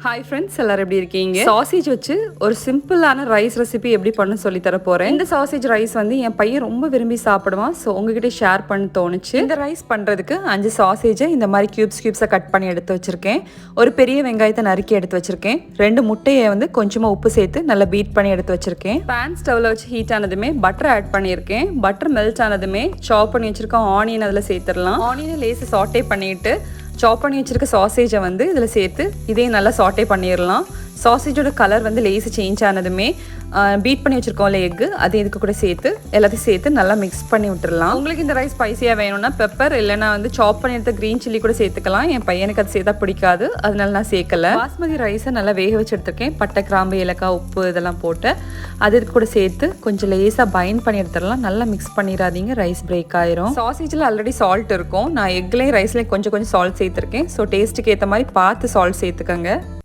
Hi friends, எல்லாரும் எப்படி இருக்கீங்க? சாசேஜ் வச்சு ஒரு சிம்பிளான ரைஸ் ரெசிபி எப்படி பண்ண சொல்லி தர போறேன். இந்த சாசேஜ் ரைஸ் வந்து என் பையன் ரொம்ப விரும்பி சாப்பிடுவான். ஸோ உங்ககிட்ட ஷேர் பண்ண தோணுச்சு. இந்த ரைஸ் பண்றதுக்கு 5 சாசேஜை இந்த மாதிரி கியூப்ஸை கட் பண்ணி எடுத்து வச்சிருக்கேன். ஒரு பெரிய வெங்காயத்தை நறுக்கி எடுத்து வச்சிருக்கேன். 2 முட்டையை வந்து கொஞ்சமா உப்பு சேர்த்து நல்லா பீட் பண்ணி எடுத்து வச்சிருக்கேன். பேன் ஸ்டவ்ல வச்சு ஹீட் ஆனதுமே பட்டர் ஆட் பண்ணியிருக்கேன். பட்டர் மெல்ட் ஆனதுமே சாப் பண்ணி வச்சிருக்க ஆனியன் அதில் சேர்த்துடலாம். ஆனியனை லேசு சாட்டே பண்ணிட்டு சாப் பண்ணி வச்சுருக்க சாசேஜை வந்து இதில் சேர்த்து இதையும் நல்லா சாட்டே பண்ணிடலாம். சாசேஜோட கலர் வந்து லேஸு சேஞ்ச் ஆனதுமே பீட் பண்ணி வச்சுருக்கோம்ல எக்கு, அது இதுக்கு கூட சேர்த்து எல்லாத்தையும் சேர்த்து நல்லா மிக்ஸ் பண்ணி விட்டுடலாம். உங்களுக்கு இந்த ரைஸ் ஸ்பைசியாக வேணும்னா பெப்பர் இல்லைனா வந்து சாப் பண்ணி எடுத்த க்ரீன் சில்லி கூட சேர்த்துக்கலாம். என் பையனுக்கு அது சேர்த்தா பிடிக்காது, அதனால நான் சேர்க்கல. பாஸ்மதி ரைஸை நல்லா வேக வச்சு எடுத்துருக்கேன். பட்டை, கிராம்பு, ஏலக்காய், உப்பு இதெல்லாம் போட்டு அது இதுக்கு கூட சேர்த்து கொஞ்சம் லேஸாக பைண்ட் பண்ணி எடுத்துடலாம். நல்லா மிக்ஸ் பண்ணிடாதீங்க, ரைஸ் பிரேக் ஆயிரும். சாசேஜில் ஆல்ரெடி சால்ட் இருக்கும். நான் எக்லேயும் ரைஸ்லேயும் கொஞ்சம் சால்ட் சேர்த்துருக்கேன். ஸோ டேஸ்ட்டுக்கு ஏற்ற மாதிரி பார்த்து சால்ட் சேர்த்துக்கோங்க.